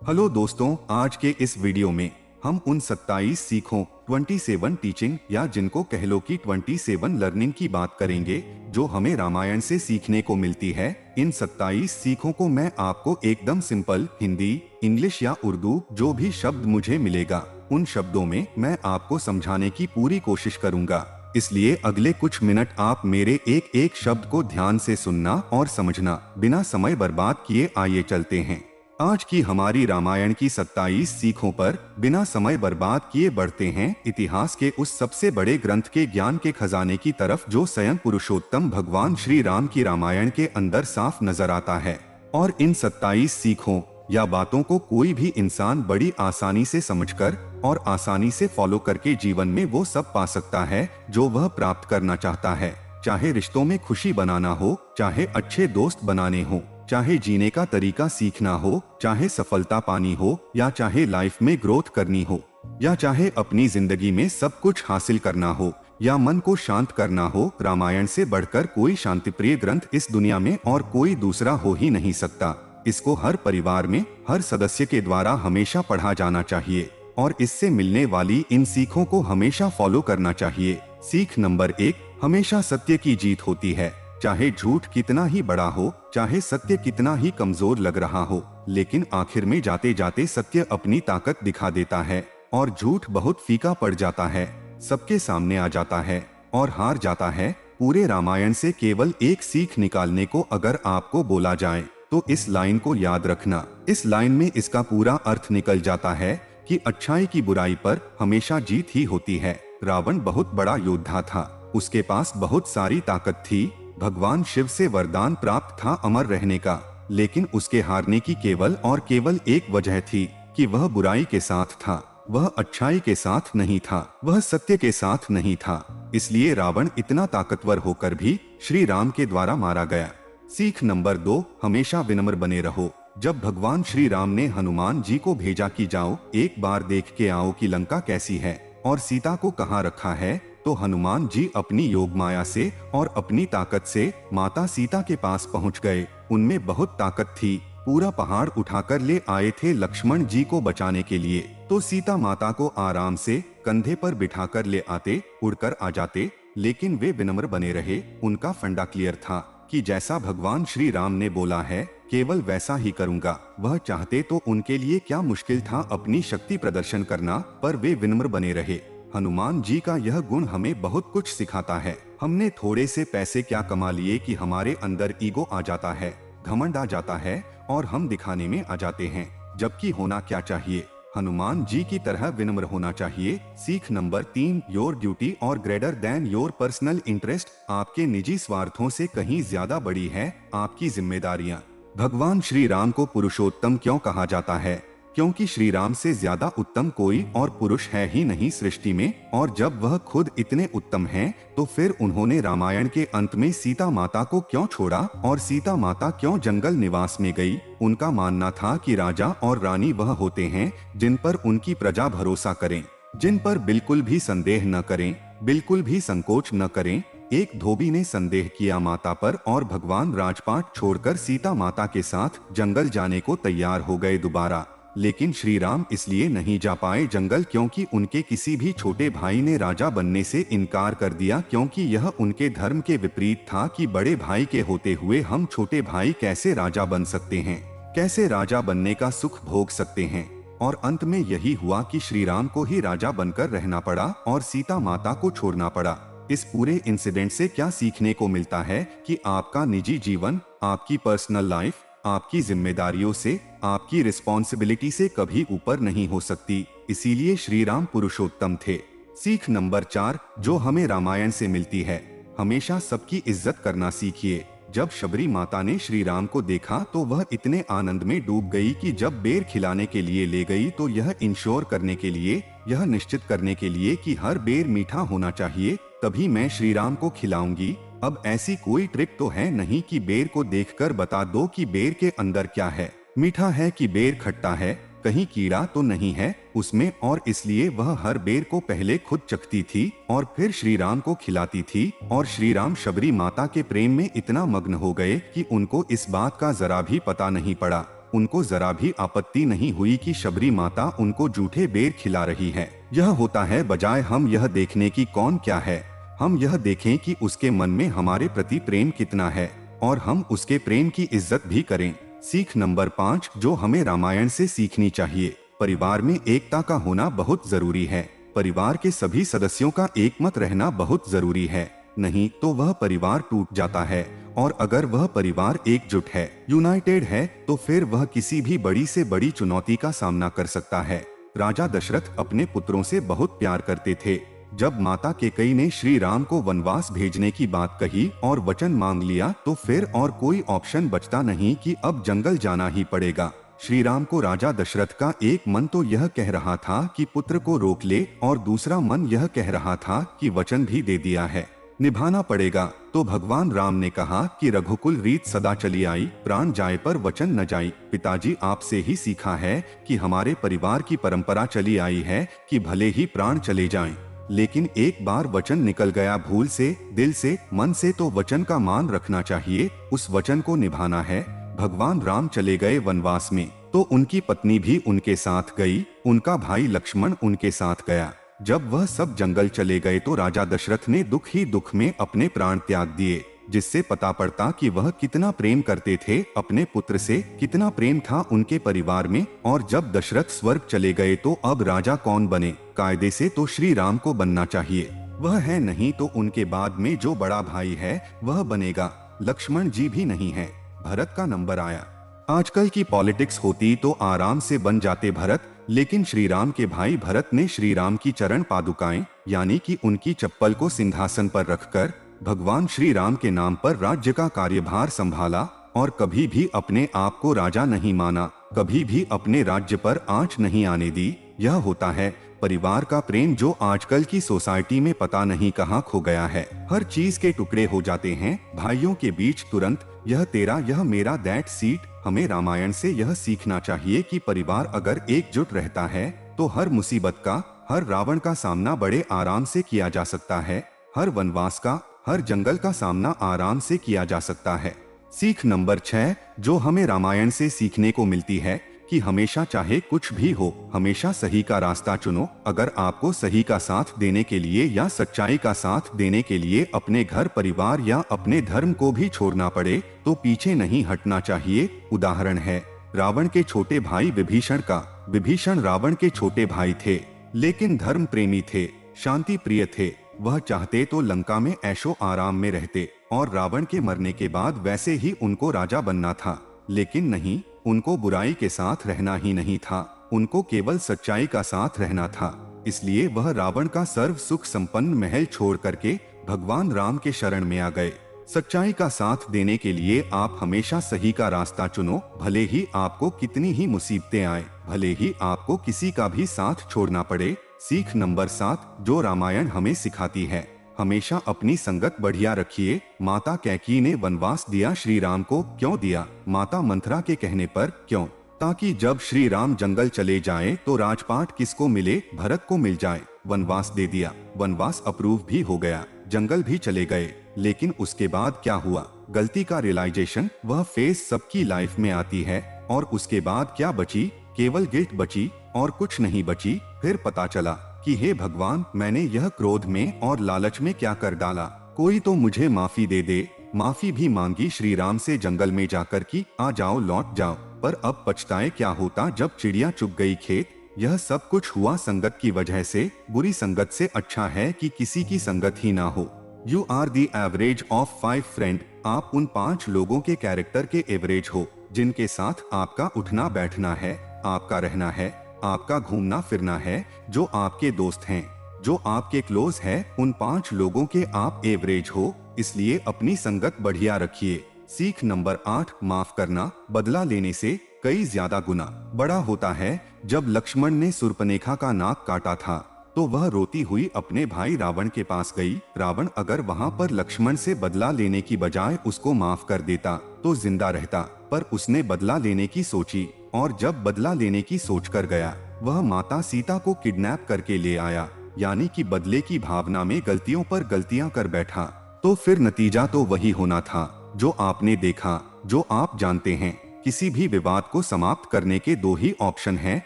Hello दोस्तों, आज के इस वीडियो में हम उन 27 सीखों 27 टीचिंग या जिनको कह लो कि 27 लर्निंग की बात करेंगे जो हमें रामायण से सीखने को मिलती है। इन 27 सीखों को मैं आपको एकदम सिंपल हिंदी, इंग्लिश या उर्दू जो भी शब्द मुझे मिलेगा उन शब्दों में मैं आपको समझाने की पूरी कोशिश करूंगा। इसलिए अगले कुछ मिनट आप मेरे एक एक शब्द को ध्यान से सुनना और समझना। बिना समय बर्बाद किए आइए चलते हैं आज की हमारी रामायण की 27 सीखों पर। बिना समय बर्बाद किए बढ़ते हैं इतिहास के उस सबसे बड़े ग्रंथ के ज्ञान के खजाने की तरफ जो स्वयं पुरुषोत्तम भगवान श्री राम की रामायण के अंदर साफ नजर आता है। और इन 27 सीखों या बातों को कोई भी इंसान बड़ी आसानी से समझकर और आसानी से फॉलो करके जीवन में वो सब पा सकता है जो वह प्राप्त करना चाहता है। चाहे रिश्तों में खुशी बनाना हो, चाहे अच्छे दोस्त बनाने हो, चाहे जीने का तरीका सीखना हो, चाहे सफलता पानी हो, या चाहे लाइफ में ग्रोथ करनी हो, या चाहे अपनी जिंदगी में सब कुछ हासिल करना हो, या मन को शांत करना हो, रामायण से बढ़कर कोई शांतिप्रिय ग्रंथ इस दुनिया में और कोई दूसरा हो ही नहीं सकता। इसको हर परिवार में हर सदस्य के द्वारा हमेशा पढ़ा जाना चाहिए और इससे मिलने वाली इन सीखों को हमेशा फॉलो करना चाहिए। सीख नंबर 1, हमेशा सत्य की जीत होती है। चाहे झूठ कितना ही बड़ा हो, चाहे सत्य कितना ही कमजोर लग रहा हो, लेकिन आखिर में जाते जाते सत्य अपनी ताकत दिखा देता है और झूठ बहुत फीका पड़ जाता है, सबके सामने आ जाता है और हार जाता है। पूरे रामायण से केवल एक सीख निकालने को अगर आपको बोला जाए तो इस लाइन को याद रखना। इस लाइन में इसका पूरा अर्थ निकल जाता है कि अच्छाई की बुराई पर हमेशा जीत ही होती है। रावण बहुत बड़ा योद्धा था, उसके पास बहुत सारी ताकत थी, भगवान शिव से वरदान प्राप्त था अमर रहने का, लेकिन उसके हारने की केवल और केवल एक वजह थी कि वह बुराई के साथ था, वह अच्छाई के साथ नहीं था, वह सत्य के साथ नहीं था। इसलिए रावण इतना ताकतवर होकर भी श्री राम के द्वारा मारा गया। सीख नंबर 2, हमेशा विनम्र बने रहो। जब भगवान श्री राम ने हनुमान जी को भेजा कि जाओ एक बार देख के आओ कि लंका कैसी है और सीता को कहाँ रखा है, तो हनुमान जी अपनी योग माया से और अपनी ताकत से माता सीता के पास पहुंच गए। उनमें बहुत ताकत थी, पूरा पहाड़ उठाकर ले आए थे लक्ष्मण जी को बचाने के लिए, तो सीता माता को आराम से कंधे पर बिठाकर ले आते, उड़कर आ जाते। लेकिन वे विनम्र बने रहे। उनका फंडा क्लियर था कि जैसा भगवान श्री राम ने बोला है केवल वैसा ही करूंगा। वह चाहते तो उनके लिए क्या मुश्किल था अपनी शक्ति प्रदर्शन करना, पर वे विनम्र बने रहे। हनुमान जी का यह गुण हमें बहुत कुछ सिखाता है। हमने थोड़े से पैसे क्या कमा लिए कि हमारे अंदर ईगो आ जाता है, घमंड आ जाता है और हम दिखाने में आ जाते हैं, जबकि होना क्या चाहिए, हनुमान जी की तरह विनम्र होना चाहिए। सीख नंबर 3, योर ड्यूटी और greater than your personal interest. आपके निजी स्वार्थों से कहीं ज्यादा बड़ी है आपकी जिम्मेदारियां। भगवान श्री राम को पुरुषोत्तम क्यों कहा जाता है? क्योंकि श्री राम से ज्यादा उत्तम कोई और पुरुष है ही नहीं सृष्टि में। और जब वह खुद इतने उत्तम हैं, तो फिर उन्होंने रामायण के अंत में सीता माता को क्यों छोड़ा और सीता माता क्यों जंगल निवास में गई? उनका मानना था कि राजा और रानी वह होते हैं जिन पर उनकी प्रजा भरोसा करें, जिन पर बिल्कुल भी संदेह न करें, बिल्कुल भी संकोच न करें। एक धोबी ने संदेह किया माता पर और भगवान राजपाट छोड़कर सीता माता के साथ जंगल जाने को तैयार हो गए दोबारा। लेकिन श्री राम इसलिए नहीं जा पाए जंगल क्योंकि उनके किसी भी छोटे भाई ने राजा बनने से इनकार कर दिया, क्योंकि यह उनके धर्म के विपरीत था कि बड़े भाई के होते हुए हम छोटे भाई कैसे राजा बन सकते हैं, कैसे राजा बनने का सुख भोग सकते हैं। और अंत में यही हुआ कि श्री राम को ही राजा बनकर रहना पड़ा और सीता माता को छोड़ना पड़ा। इस पूरे इंसिडेंट से क्या सीखने को मिलता है कि आपका निजी जीवन, आपकी पर्सनल लाइफ, आपकी जिम्मेदारियों से, आपकी रिस्पॉन्सिबिलिटी से कभी ऊपर नहीं हो सकती। इसीलिए श्री राम पुरुषोत्तम थे। सीख नंबर 4, जो हमें रामायण से मिलती है, हमेशा सबकी इज्जत करना सीखिए। जब शबरी माता ने श्री राम को देखा तो वह इतने आनंद में डूब गई कि जब बेर खिलाने के लिए ले गई तो यह इंश्योर करने के लिए, यह निश्चित करने के लिए कि हर बेर मीठा होना चाहिए, तभी मैं श्री राम को खिलाऊंगी। अब ऐसी कोई ट्रिक तो है नहीं कि बेर को देखकर बता दो कि बेर के अंदर क्या है, मीठा है कि बेर खट्टा है, कहीं कीड़ा तो नहीं है उसमें। और इसलिए वह हर बेर को पहले खुद चखती थी और फिर श्री राम को खिलाती थी। और श्री राम शबरी माता के प्रेम में इतना मग्न हो गए कि उनको इस बात का जरा भी पता नहीं पड़ा। उनको जरा भी आपत्ति नहीं हुई कि शबरी माता उनको जूठे बेर खिला रही है। यह होता है बजाय हम यह देखने की कौन क्या है, हम यह देखें कि उसके मन में हमारे प्रति प्रेम कितना है और हम उसके प्रेम की इज्जत भी करें। सीख नंबर 5 जो हमें रामायण से सीखनी चाहिए, परिवार में एकता का होना बहुत जरूरी है। परिवार के सभी सदस्यों का एकमत रहना बहुत जरूरी है, नहीं तो वह परिवार टूट जाता है। और अगर वह परिवार एकजुट है, यूनाइटेड है, तो फिर वह किसी भी बड़ी से बड़ी चुनौती का सामना कर सकता है। राजा दशरथ अपने पुत्रों से बहुत प्यार करते थे। जब माता कैकेयी ने श्री राम को वनवास भेजने की बात कही और वचन मांग लिया, तो फिर और कोई ऑप्शन बचता नहीं कि अब जंगल जाना ही पड़ेगा। श्री राम को राजा दशरथ का एक मन तो यह कह रहा था कि पुत्र को रोक ले और दूसरा मन यह कह रहा था कि वचन भी दे दिया है, निभाना पड़ेगा। तो भगवान राम ने कहा कि रघुकुल रीत सदा चली आई, प्राण जाए पर वचन न जाई। पिताजी आपसे ही सीखा है कि हमारे परिवार की परंपरा चली आई है कि भले ही प्राण चले जाएं, लेकिन एक बार वचन निकल गया भूल से, दिल से, मन से, तो वचन का मान रखना चाहिए, उस वचन को निभाना है। भगवान राम चले गए वनवास में तो उनकी पत्नी भी उनके साथ गई, उनका भाई लक्ष्मण उनके साथ गया। जब वह सब जंगल चले गए तो राजा दशरथ ने दुख ही दुख में अपने प्राण त्याग दिए, जिससे पता पड़ता कि वह कितना प्रेम करते थे अपने पुत्र से, कितना प्रेम था उनके परिवार में। और जब दशरथ स्वर्ग चले गए तो अब राजा कौन बने? कायदे से तो श्री राम को बनना चाहिए, वह है नहीं तो उनके बाद में जो बड़ा भाई है वह बनेगा। लक्ष्मण जी भी नहीं है। भरत का नंबर आया। आजकल की पॉलिटिक्स होती तो आराम से बन जाते भरत, लेकिन श्री राम के भाई भरत ने श्री राम की चरण पादुकाएं यानी कि उनकी चप्पल को सिंहासन पर रखकर भगवान श्री राम के नाम पर राज्य का कार्यभार संभाला और कभी भी अपने आप को राजा नहीं माना, कभी भी अपने राज्य पर आंच नहीं आने दी। यह होता है परिवार का प्रेम जो आजकल की सोसाइटी में पता नहीं कहाँ खो गया है। हर चीज के टुकड़े हो जाते हैं भाइयों के बीच तुरंत, यह तेरा यह मेरा दैट सीट। हमें रामायण से यह सीखना चाहिए कि परिवार अगर एकजुट रहता है तो हर मुसीबत का, हर रावण का सामना बड़े आराम से किया जा सकता है, हर वनवास का, हर जंगल का सामना आराम से किया जा सकता है। सीख नंबर 6 जो हमें रामायण से सीखने को मिलती है कि हमेशा चाहे कुछ भी हो, हमेशा सही का रास्ता चुनो। अगर आपको सही का साथ देने के लिए या सच्चाई का साथ देने के लिए अपने घर परिवार या अपने धर्म को भी छोड़ना पड़े तो पीछे नहीं हटना चाहिए। उदाहरण है रावण के छोटे भाई विभीषण का। विभीषण रावण के छोटे भाई थे, लेकिन धर्म प्रेमी थे, शांति प्रिय थे। वह चाहते तो लंका में ऐशो आराम में रहते और रावण के मरने के बाद वैसे ही उनको राजा बनना था, लेकिन नहीं, उनको बुराई के साथ रहना ही नहीं था, उनको केवल सच्चाई का साथ रहना था। इसलिए वह रावण का सर्व सुख संपन्न महल छोड़ करके भगवान राम के शरण में आ गए। सच्चाई का साथ देने के लिए आप हमेशा सही का रास्ता चुनो, भले ही आपको कितनी ही मुसीबतें आए, भले ही आपको किसी का भी साथ छोड़ना पड़े। सीख नंबर 7 जो रामायण हमें सिखाती है, हमेशा अपनी संगत बढ़िया रखिए। माता कैकेयी ने वनवास दिया श्री राम को, क्यों दिया? माता मंथरा के कहने पर। क्यों? ताकि जब श्री राम जंगल चले जाएं तो राजपाट किसको मिले? भरत को मिल जाए। वनवास दे दिया, वनवास अप्रूव भी हो गया, जंगल भी चले गए, लेकिन उसके बाद क्या हुआ? गलती का रियलाइजेशन, वह फेस सबकी लाइफ में आती है और उसके बाद क्या बची? केवल गिल्ट बची और कुछ नहीं बची। फिर पता चला कि हे भगवान, मैंने यह क्रोध में और लालच में क्या कर डाला, कोई तो मुझे माफी दे दे। माफी भी मांगी श्री राम से जंगल में जाकर कि आ जाओ, लौट जाओ। पर अब पछताए क्या होता जब चिड़िया चुग गई खेत। यह सब कुछ हुआ संगत की वजह से। बुरी संगत से अच्छा है कि किसी की संगत ही ना हो। You are the average of 5 friend. आप उन 5 लोगों के कैरेक्टर के एवरेज हो जिनके साथ आपका उठना बैठना है, आपका रहना है, आपका घूमना फिरना है, जो आपके दोस्त हैं, जो आपके क्लोज है, उन 5 लोगों के आप एवरेज हो। इसलिए अपनी संगत बढ़िया रखिए। सीख नंबर 8 माफ करना बदला लेने से कई ज्यादा गुना बड़ा होता है। जब लक्ष्मण ने शूर्पणखा का नाक काटा था तो वह रोती हुई अपने भाई रावण के पास गई। रावण अगर वहाँ पर लक्ष्मण से बदला लेने की बजाय उसको माफ कर देता तो जिंदा रहता, पर उसने बदला लेने की सोची और जब बदला लेने की सोचकर गया, वह माता सीता को किडनैप करके ले आया, यानी कि बदले की भावना में गलतियों पर गलतियां कर बैठा। तो फिर नतीजा तो वही होना था जो आपने देखा, जो आप जानते हैं। किसी भी विवाद को समाप्त करने के दो ही ऑप्शन हैं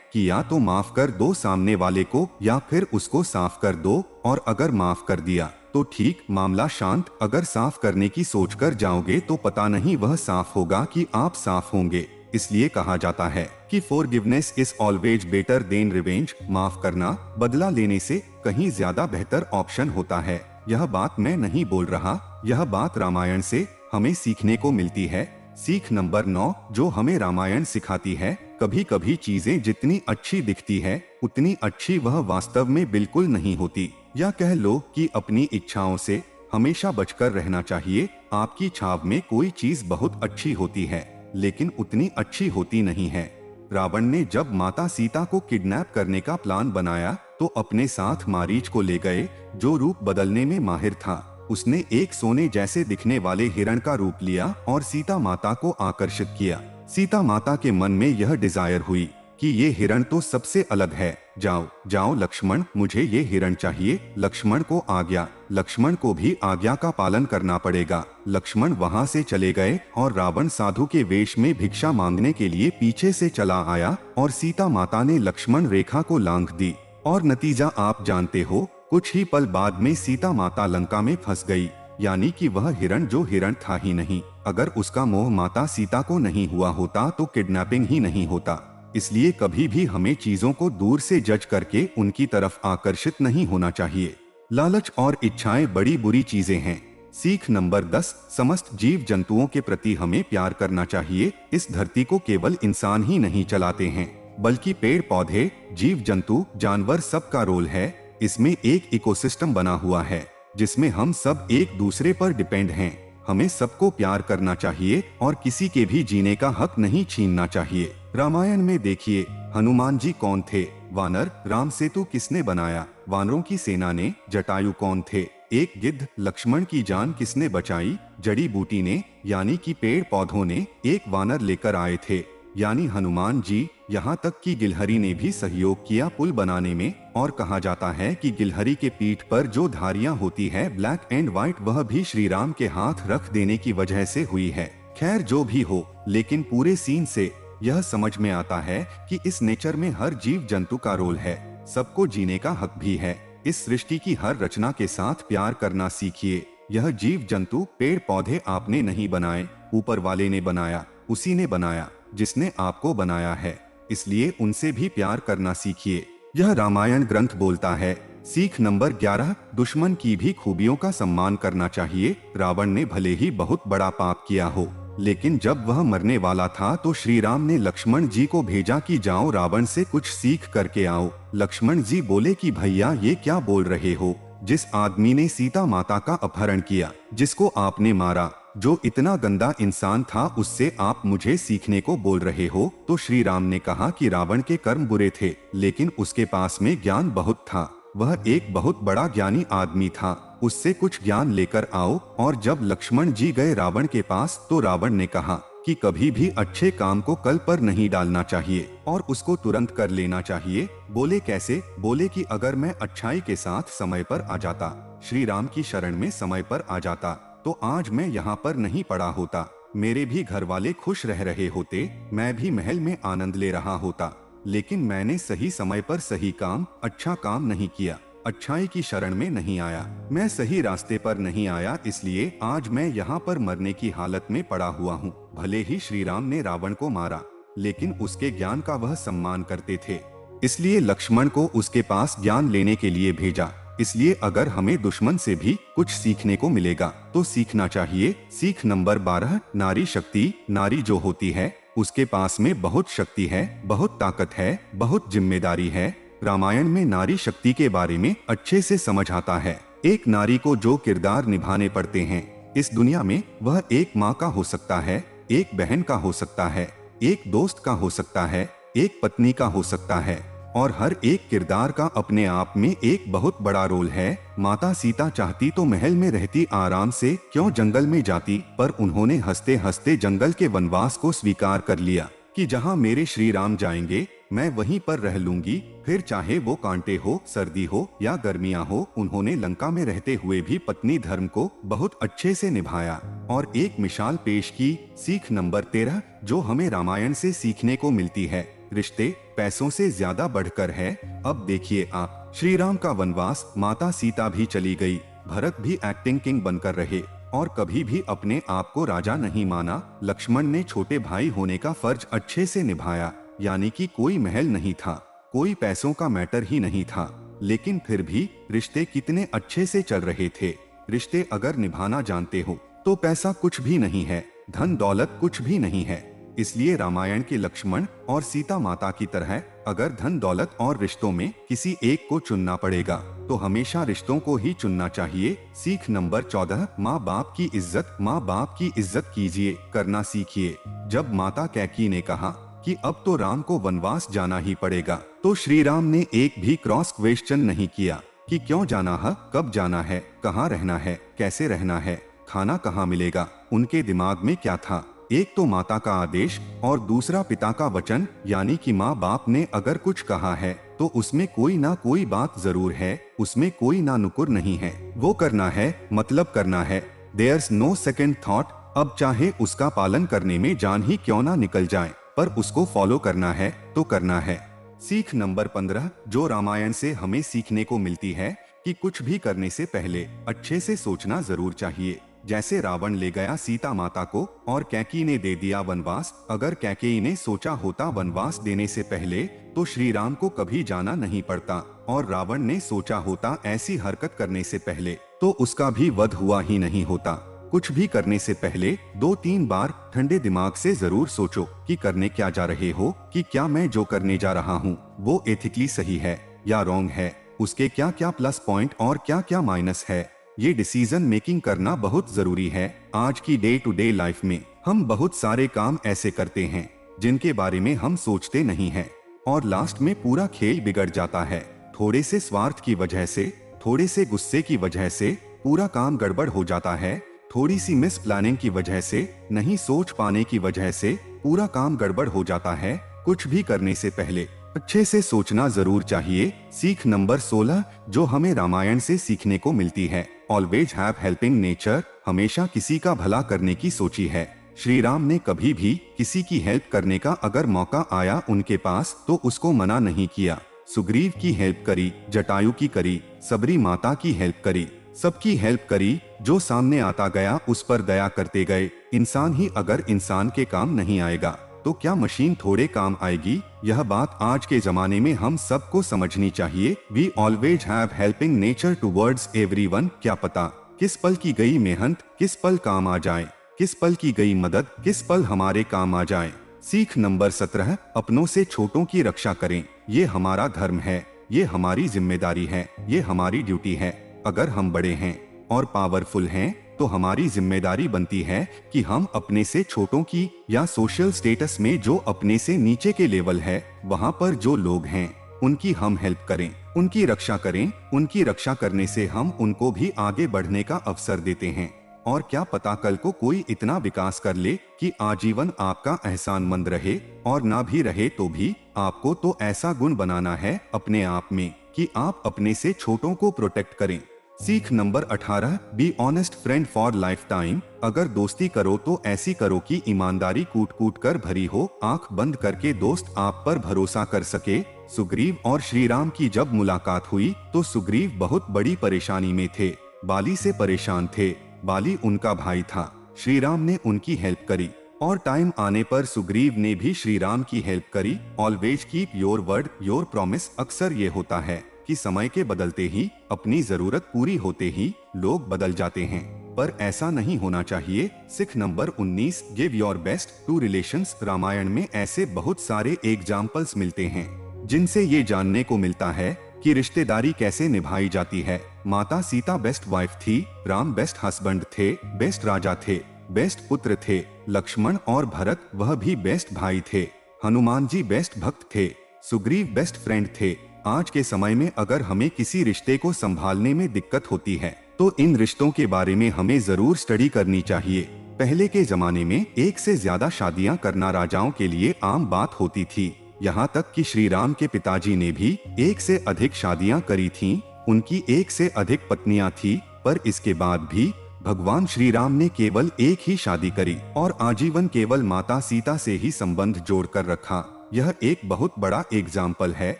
कि या तो माफ कर दो सामने वाले को या फिर उसको साफ कर दो, और अगर माफ कर दिया तो ठीक, मामला शांत। अगर साफ करने की सोच कर जाओगे तो पता नहीं वह साफ होगा कि आप साफ होंगे। इसलिए कहा जाता है कि forgiveness is always better than revenge. माफ करना बदला लेने से कहीं ज्यादा बेहतर ऑप्शन होता है। यह बात मैं नहीं बोल रहा, यह बात रामायण से हमें सीखने को मिलती है। सीख नंबर 9 जो हमें रामायण सिखाती है, कभी कभी चीजें जितनी अच्छी दिखती है उतनी अच्छी वह वास्तव में बिल्कुल नहीं होती। या कह लो कि अपनी इच्छाओं से हमेशा बचकर रहना चाहिए। आपकी छाव में कोई चीज बहुत अच्छी होती है लेकिन उतनी अच्छी होती नहीं है। रावण ने जब माता सीता को किडनैप करने का प्लान बनाया तो अपने साथ मारीच को ले गए, जो रूप बदलने में माहिर था। उसने एक सोने जैसे दिखने वाले हिरण का रूप लिया और सीता माता को आकर्षित किया। सीता माता के मन में यह डिजायर हुई कि ये हिरण तो सबसे अलग है। जाओ जाओ लक्ष्मण, मुझे ये हिरण चाहिए। लक्ष्मण को आज्ञा। लक्ष्मण को भी आज्ञा का पालन करना पड़ेगा। लक्ष्मण वहां से चले गए और रावण साधु के वेश में भिक्षा मांगने के लिए पीछे से चला आया और सीता माता ने लक्ष्मण रेखा को लांघ दी और नतीजा आप जानते हो। कुछ ही पल बाद में सीता माता लंका में फंस गई, यानी कि वह हिरण जो हिरण था ही नहीं। अगर उसका मोह माता सीता को नहीं हुआ होता तो किडनैपिंग ही नहीं होता। इसलिए कभी भी हमें चीजों को दूर से जज करके उनकी तरफ आकर्षित नहीं होना चाहिए। लालच और इच्छाएं बड़ी बुरी चीजें हैं। सीख नंबर 10 समस्त जीव जंतुओं के प्रति हमें प्यार करना चाहिए। इस धरती को केवल इंसान ही नहीं चलाते हैं, बल्कि पेड़ पौधे, जीव जंतु, जानवर, सबका रोल है। इसमें एक इकोसिस्टम बना हुआ है जिसमें हम सब एक दूसरे पर डिपेंड हैं। हमें सबको प्यार करना चाहिए और किसी के भी जीने का हक नहीं छीनना चाहिए। रामायण में देखिए, हनुमान जी कौन थे? वानर। राम सेतु किसने बनाया? वानरों की सेना ने। जटायु कौन थे? एक गिद्ध। लक्ष्मण की जान किसने बचाई? जड़ी बूटी ने, यानी कि पेड़ पौधों ने। एक वानर लेकर आए थे, यानी हनुमान जी। यहाँ तक कि गिलहरी ने भी सहयोग किया पुल बनाने में। और कहा जाता है कि गिलहरी के पीठ पर जो धारियां होती है ब्लैक एंड व्हाइट, वह भी श्री राम के हाथ रख देने की वजह से हुई है। खैर जो भी हो, लेकिन पूरे सीन से यह समझ में आता है कि इस नेचर में हर जीव जंतु का रोल है, सबको जीने का हक भी है। इस सृष्टि की हर रचना के साथ प्यार करना सीखिए। यह जीव जंतु, पेड़ पौधे आपने नहीं बनाए, ऊपर वाले ने बनाया। उसी ने बनाया जिसने आपको बनाया है, इसलिए उनसे भी प्यार करना सीखिए। यह रामायण ग्रंथ बोलता है। सीख नंबर 11 दुश्मन की भी खूबियों का सम्मान करना चाहिए। रावण ने भले ही बहुत बड़ा पाप किया हो, लेकिन जब वह मरने वाला था तो श्री राम ने लक्ष्मण जी को भेजा कि जाओ रावण से कुछ सीख करके आओ। लक्ष्मण जी बोले कि भैया ये क्या बोल रहे हो? जिस आदमी ने सीता माता का अपहरण किया, जिसको आपने मारा, जो इतना गंदा इंसान था, उससे आप मुझे सीखने को बोल रहे हो? तो श्री राम ने कहा कि रावण के कर्म बुरे थे, लेकिन उसके पास में ज्ञान बहुत था। वह एक बहुत बड़ा ज्ञानी आदमी था, उससे कुछ ज्ञान लेकर आओ। और जब लक्ष्मण जी गए रावण के पास तो रावण ने कहा कि कभी भी अच्छे काम को कल पर नहीं डालना चाहिए और उसको तुरंत कर लेना चाहिए। बोले कैसे? बोले कि अगर मैं अच्छाई के साथ समय पर आ जाता, श्री राम की शरण में समय पर आ जाता, तो आज मैं यहाँ पर नहीं पड़ा होता। मेरे भी घर वाले खुश रह रहे होते, मैं भी महल में आनंद ले रहा होता। लेकिन मैंने सही समय पर सही काम, अच्छा काम नहीं किया, अच्छाई की शरण में नहीं आया, मैं सही रास्ते पर नहीं आया, इसलिए आज मैं यहाँ पर मरने की हालत में पड़ा हुआ हूँ। भले ही श्री राम ने रावण को मारा, लेकिन उसके ज्ञान का वह सम्मान करते थे, इसलिए लक्ष्मण को उसके पास ज्ञान लेने के लिए भेजा। इसलिए अगर हमें दुश्मन से भी कुछ सीखने को मिलेगा तो सीखना चाहिए। सीख नंबर 12 नारी शक्ति। नारी जो होती है उसके पास में बहुत शक्ति है, बहुत ताकत है, बहुत जिम्मेदारी है। रामायण में नारी शक्ति के बारे में अच्छे से समझ आता है। एक नारी को जो किरदार निभाने पड़ते हैं इस दुनिया में, वह एक माँ का हो सकता है, एक बहन का हो सकता है, एक दोस्त का हो सकता है, एक पत्नी का हो सकता है, और हर एक किरदार का अपने आप में एक बहुत बड़ा रोल है। माता सीता चाहती तो महल में रहती आराम से, क्यों जंगल में जाती? पर उन्होंने हंसते हंसते जंगल के वनवास को स्वीकार कर लिया कि जहाँ मेरे श्री राम जाएंगे मैं वहीं पर रह लूंगी, फिर चाहे वो कांटे हो, सर्दी हो या गर्मियां हो। उन्होंने लंका में रहते हुए भी पत्नी धर्म को बहुत अच्छे से निभाया और एक मिसाल पेश की। सीख नंबर 13 जो हमें रामायण से सीखने को मिलती है, रिश्ते पैसों से ज्यादा बढ़कर है। अब देखिए आप, श्री राम का वनवास, माता सीता भी चली गई, भरत भी एक्टिंग किंग बनकर रहे और कभी भी अपने आप को राजा नहीं माना। लक्ष्मण ने छोटे भाई होने का फर्ज अच्छे से निभाया, यानी कि कोई महल नहीं था, कोई पैसों का मैटर ही नहीं था, लेकिन फिर भी रिश्ते कितने अच्छे से चल रहे थे। रिश्ते अगर निभाना जानते हो तो पैसा कुछ भी नहीं है, धन दौलत कुछ भी नहीं है। इसलिए रामायण के लक्ष्मण और सीता माता की तरह अगर धन दौलत और रिश्तों में किसी एक को चुनना पड़ेगा तो हमेशा रिश्तों को ही चुनना चाहिए। सीख नंबर 14 माँ बाप की इज्जत। माँ बाप की इज्जत कीजिए, करना सीखिए। जब माता कैकेयी ने कहा कि अब तो राम को वनवास जाना ही पड़ेगा, तो श्री राम ने एक भी क्रॉस क्वेश्चन नहीं किया कि क्यों जाना है, कब जाना है, कहाँ रहना है, कैसे रहना है, खाना कहाँ मिलेगा। उनके दिमाग में क्या था, एक तो माता का आदेश और दूसरा पिता का वचन, यानी कि माँ बाप ने अगर कुछ कहा है तो उसमें कोई ना कोई बात जरूर है, उसमें कोई ना नुकुर नहीं है, वो करना है मतलब करना है। There's no second thought। अब चाहे उसका पालन करने में जान ही क्यों ना निकल जाए, पर उसको फॉलो करना है तो करना है। सीख नंबर 15 जो रामायण से हमें सीखने को मिलती है कि कुछ भी करने से पहले अच्छे से सोचना जरूर चाहिए। जैसे रावण ले गया सीता माता को और कैकेयी ने दे दिया वनवास। अगर कैकेयी ने सोचा होता वनवास देने से पहले तो श्री राम को कभी जाना नहीं पड़ता, और रावण ने सोचा होता ऐसी हरकत करने से पहले तो उसका भी वध हुआ ही नहीं होता। कुछ भी करने से पहले 2-3 बार ठंडे दिमाग से जरूर सोचो कि करने क्या जा रहे हो, कि क्या मैं जो करने जा रहा हूँ वो एथिकली सही है या रॉन्ग है, उसके क्या क्या प्लस पॉइंट और क्या क्या माइनस है। ये डिसीजन मेकिंग करना बहुत जरूरी है। आज की डे टू डे लाइफ में हम बहुत सारे काम ऐसे करते हैं जिनके बारे में हम सोचते नहीं हैं और लास्ट में पूरा खेल बिगड़ जाता है। थोड़े से स्वार्थ की वजह से, थोड़े से गुस्से की वजह से पूरा काम गड़बड़ हो जाता है। थोड़ी सी मिस प्लानिंग की वजह से, नहीं सोच पाने की वजह से पूरा काम गड़बड़ हो जाता है। कुछ भी करने से पहले अच्छे से सोचना जरूर चाहिए। सीख नंबर 16 जो हमें रामायण से सीखने को मिलती है, ऑलवेज हैव हेल्पिंग नेचर। हमेशा किसी का भला करने की सोची है। श्री राम ने कभी भी किसी की हेल्प करने का अगर मौका आया उनके पास तो उसको मना नहीं किया। सुग्रीव की हेल्प करी, जटायु की करी, सबरी माता की हेल्प करी, सबकी हेल्प करी। जो सामने आता गया उस पर दया करते गए। इंसान ही अगर इंसान के काम नहीं आएगा तो क्या मशीन थोड़े काम आएगी। यह बात आज के जमाने में हम सबको समझनी चाहिए। We always have helping nature towards everyone. क्या पता किस पल की गई मेहनत किस पल काम आ जाए, किस पल की गई मदद किस पल हमारे काम आ जाए। सीख नंबर 17 अपनों से छोटों की रक्षा करें। ये हमारा धर्म है, ये हमारी जिम्मेदारी है, ये हमारी ड्यूटी है। अगर हम बड़े हैं और पावरफुल हैं तो हमारी जिम्मेदारी बनती है कि हम अपने से छोटों की या सोशल स्टेटस में जो अपने से नीचे के लेवल है वहाँ पर जो लोग हैं उनकी हम हेल्प करें, उनकी रक्षा करें। उनकी रक्षा करने से हम उनको भी आगे बढ़ने का अवसर देते हैं। और क्या पता कल को कोई इतना विकास कर ले कि आजीवन आपका एहसानमंद रहे, और ना भी रहे तो भी आपको तो ऐसा गुण बनाना है अपने आप में कि आप अपने से छोटों को प्रोटेक्ट करें। सीख number 18 be honest friend for life time. अगर दोस्ती करो तो ऐसी करो कि ईमानदारी कूट कूट कर भरी हो, आंख बंद करके दोस्त आप पर भरोसा कर सके। सुग्रीव और श्री राम की जब मुलाकात हुई तो सुग्रीव बहुत बड़ी परेशानी में थे, बाली से परेशान थे। बाली उनका भाई था, श्री राम ने उनकी हेल्प करी और टाइम आने पर सुग्रीव ने भी श्री राम की हेल्प करी। Always keep your word your promise. अक्सर ये होता है कि समय के बदलते ही, अपनी जरूरत पूरी होते ही लोग बदल जाते हैं, पर ऐसा नहीं होना चाहिए। सिख number 19 give your best to relations. Ramayana में ऐसे बहुत सारे एग्जाम्पल्स मिलते हैं जिनसे ये जानने को मिलता है कि रिश्तेदारी कैसे निभाई जाती है। माता सीता बेस्ट वाइफ थी, राम बेस्ट हस्बैंड थे, बेस्ट राजा थे, बेस्ट पुत्र थे। लक्ष्मण और भरत वह भी बेस्ट भाई थे। हनुमान जी बेस्ट भक्त थे। सुग्रीव बेस्ट फ्रेंड थे। आज के समय में अगर हमें किसी रिश्ते को संभालने में दिक्कत होती है तो इन रिश्तों के बारे में हमें जरूर स्टडी करनी चाहिए। पहले के जमाने में एक से ज्यादा शादियां करना राजाओं के लिए आम बात होती थी। यहाँ तक कि श्री राम के पिताजी ने भी एक से अधिक शादियां करी थीं, उनकी एक से अधिक पत्नियां थी, पर इसके बाद भी भगवान श्री राम ने केवल एक ही शादी करी और आजीवन केवल माता सीता से ही संबंध जोड़कर रखा। यह एक बहुत बड़ा एग्जाम्पल है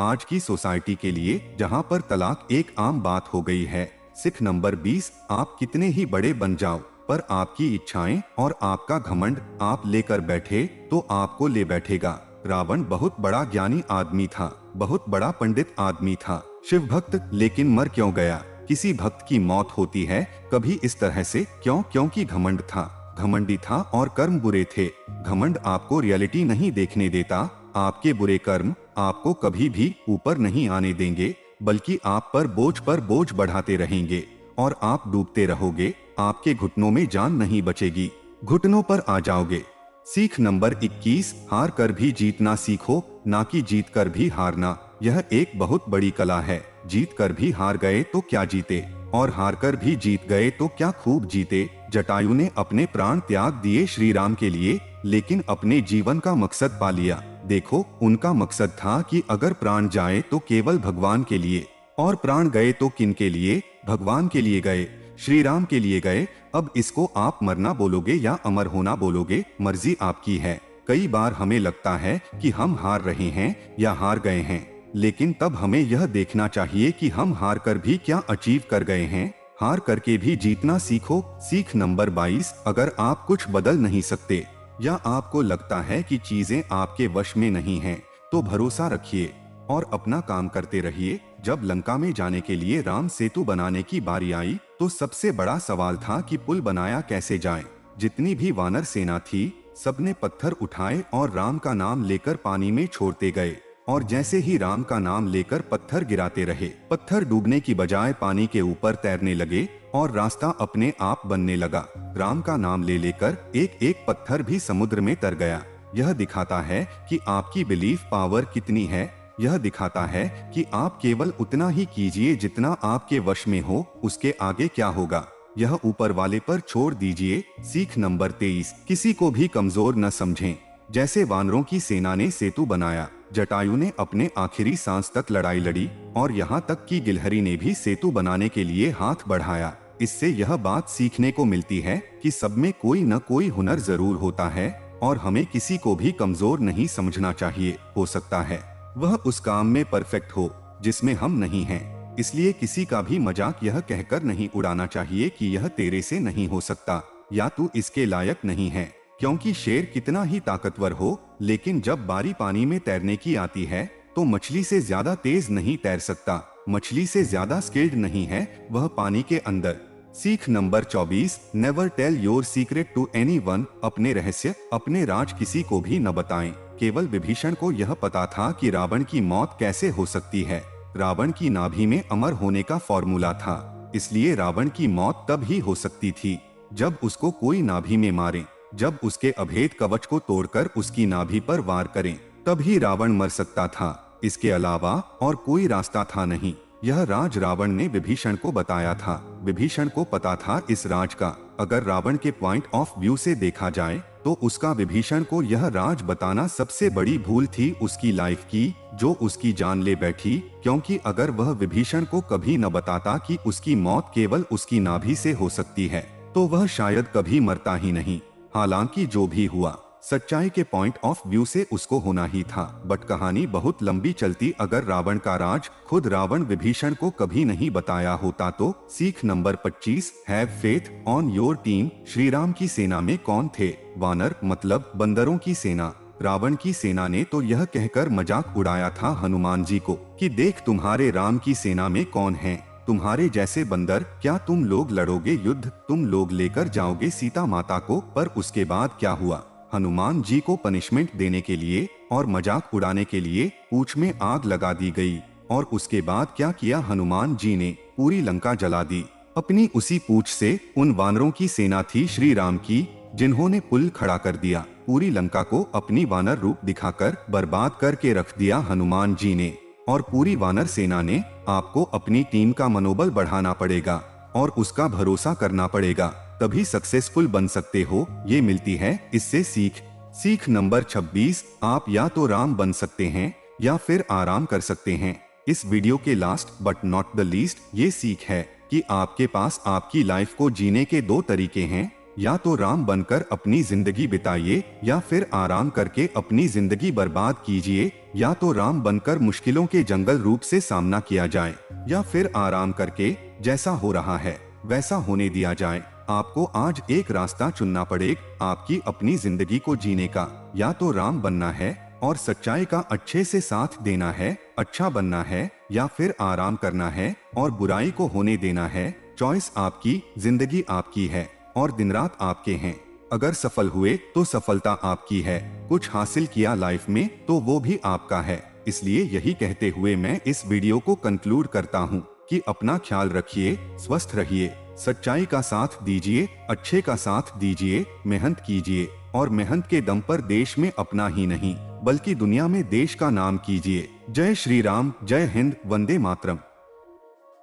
आज की सोसाइटी के लिए, जहाँ पर तलाक एक आम बात हो गई है। सिख नंबर 20, आप कितने ही बड़े बन जाओ, पर आपकी इच्छाएं और आपका घमंड आप लेकर बैठे तो आपको ले बैठेगा। रावण बहुत बड़ा ज्ञानी आदमी था, बहुत बड़ा पंडित आदमी था, शिव भक्त, लेकिन मर क्यों गया? किसी भक्त की मौत होती है कभी इस तरह से क्यों? क्योंकि घमंड था, घमंडी था और कर्म बुरे थे। घमंड आपको रियलिटी नहीं देखने देता, आपके बुरे कर्म आपको कभी भी ऊपर नहीं आने देंगे, बल्कि आप पर बोझ बढ़ाते रहेंगे और आप डूबते रहोगे। आपके घुटनों में जान नहीं बचेगी, घुटनों पर आ जाओगे। सीख नंबर 21, हार कर भी जीतना सीखो, ना कि जीत कर भी हारना। यह एक बहुत बड़ी कला है। जीत कर भी हार गए तो क्या जीते, और हार कर भी जीत गए तो क्या खूब जीते। जटायु ने अपने प्राण त्याग दिए श्री राम के लिए, लेकिन अपने जीवन का मकसद पा लिया। देखो, उनका मकसद था कि अगर प्राण जाए तो केवल भगवान के लिए, और प्राण गए तो किन के लिए? भगवान के लिए गए, श्री राम के लिए गए। अब इसको आप मरना बोलोगे या अमर होना बोलोगे, मर्जी आपकी है। कई बार हमें लगता है कि हम हार रहे हैं या हार गए हैं, लेकिन तब हमें यह देखना चाहिए कि हम हार कर भी क्या अचीव कर गए हैं। हार करके भी जीतना सीखो। सीख नंबर 22, अगर आप कुछ बदल नहीं सकते या आपको लगता है कि चीजें आपके वश में नहीं हैं, तो भरोसा रखिए और अपना काम करते रहिए। जब लंका में जाने के लिए राम सेतु बनाने की बारी आई तो सबसे बड़ा सवाल था कि पुल बनाया कैसे जाए। जितनी भी वानर सेना थी, सबने पत्थर उठाए और राम का नाम लेकर पानी में छोड़ते गए, और जैसे ही राम का नाम लेकर पत्थर गिराते रहे, पत्थर डूबने की बजाय पानी के ऊपर तैरने लगे और रास्ता अपने आप बनने लगा। राम का नाम ले लेकर एक एक पत्थर भी समुद्र में तर गया। यह दिखाता है कि आपकी बिलीफ पावर कितनी है। यह दिखाता है कि आप केवल उतना ही कीजिए जितना आपके वश में हो, उसके आगे क्या होगा यह ऊपर वाले पर छोड़ दीजिए। सीख नंबर 23, किसी को भी कमजोर न समझें। जैसे वानरों की सेना ने सेतु बनाया, जटायु ने अपने आखिरी सांस तक लड़ाई लड़ी, और यहाँ तक कि गिलहरी ने भी सेतु बनाने के लिए हाथ बढ़ाया। इससे यह बात सीखने को मिलती है कि सब में कोई न कोई हुनर जरूर होता है, और हमें किसी को भी कमजोर नहीं समझना चाहिए। हो सकता है वह उस काम में परफेक्ट हो जिसमें हम नहीं हैं। इसलिए किसी का भी मजाक यह कहकर नहीं उड़ाना चाहिए कि यह तेरे से नहीं हो सकता या तू इसके लायक नहीं है, क्योंकि शेर कितना ही ताकतवर हो, लेकिन जब बारी पानी में तैरने की आती है तो मछली से ज्यादा तेज नहीं तैर सकता। मछली से ज्यादा स्किल्ड नहीं है वह पानी के अंदर। सीख number 24, never tell your secret to anyone. अपने रहस्य, अपने राज किसी को भी न बताएं। केवल विभीषण को यह पता था कि रावण की मौत कैसे हो सकती है। रावण की नाभि में अमर होने का फॉर्मूला था, इसलिए रावण की मौत तब ही हो सकती थी जब उसको कोई नाभि में मारे, जब उसके अभेद कवच को तोड़कर उसकी नाभि पर वार करें, तभी रावण मर सकता था। इसके अलावा और कोई रास्ता था नहीं। यह राज रावण ने विभीषण को बताया था। विभीषण को पता था इस राज का। अगर रावण के पॉइंट ऑफ व्यू से देखा जाए तो उसका विभीषण को यह राज बताना सबसे बड़ी भूल थी उसकी लाइफ की, जो उसकी जान ले बैठी। क्योंकि अगर वह विभीषण को कभी न बताता कि उसकी मौत केवल उसकी नाभि से हो सकती है, तो वह शायद कभी मरता ही नहीं। हालांकि जो भी हुआ, सच्चाई के पॉइंट ऑफ व्यू से उसको होना ही था। बट कहानी बहुत लंबी चलती अगर रावण का राज खुद रावण विभीषण को कभी नहीं बताया होता तो। सीख number 25, have faith on your team. Shri Ram की सेना में कौन थे? वानर, मतलब बंदरों की सेना। रावण की सेना ने तो यह कहकर मजाक उड़ाया था हनुमान जी को कि देख तुम्हारे राम की सेना में कौन है, तुम्हारे जैसे बंदर। क्या तुम लोग लड़ोगे युद्ध? तुम लोग लेकर जाओगे सीता माता को? पर उसके बाद क्या हुआ? हनुमान जी को पनिशमेंट देने के लिए और मजाक उड़ाने के लिए पूंछ में आग लगा दी गई। और उसके बाद क्या किया हनुमान जी ने? पूरी लंका जला दी। अपनी उसी पूंछ से उन वानरों की सेना थी श्री राम की, जिन्होंने पुल खड़ा कर दिया। पूरी लंका को अपनी वानर रूप दिखाकर बर्बाद करके रख दिया हनुमान जी ने। और पूरी वानर सेना ने आपको अपनी टीम का मनोबल बढ़ाना पड़ेगा और उसका भरोसा करना पड़ेगा, तभी सक्सेसफुल बन सकते हो। ये मिलती है इससे सीख। सीख नंबर 26, आप या तो राम बन सकते हैं या फिर आराम कर सकते हैं। इस वीडियो के last but not the least ये सीख है कि आपके पास आपकी लाइफ को जीने के दो तरीके हैं, या तो राम बनकर अपनी जिंदगी बिताइए या फिर आराम करके अपनी जिंदगी बर्बाद कीजिए। या तो राम बनकर मुश्किलों के जंगल रूप से सामना किया जाए या फिर आराम करके जैसा हो रहा है वैसा होने दिया जाए। आपको आज एक रास्ता चुनना पड़ेगा आपकी अपनी जिंदगी को जीने का। या तो राम बनना है और सच्चाई का अच्छे से साथ देना है, अच्छा बनना है, या फिर आराम करना है और बुराई को होने देना है। चॉइस आपकी, जिंदगी आपकी है और दिन रात आपके हैं। अगर सफल हुए तो सफलता आपकी है, कुछ हासिल किया लाइफ में तो वो भी आपका है। इसलिए यही कहते हुए मैं इस वीडियो को कंक्लूड करता हूँ कि अपना ख्याल रखिए, स्वस्थ रहिए, सच्चाई का साथ दीजिए, अच्छे का साथ दीजिए, मेहनत कीजिए और मेहनत के दम पर देश में अपना ही नहीं बल्कि दुनिया में देश का नाम कीजिए। जय श्री राम, जय हिंद, वंदे मातरम।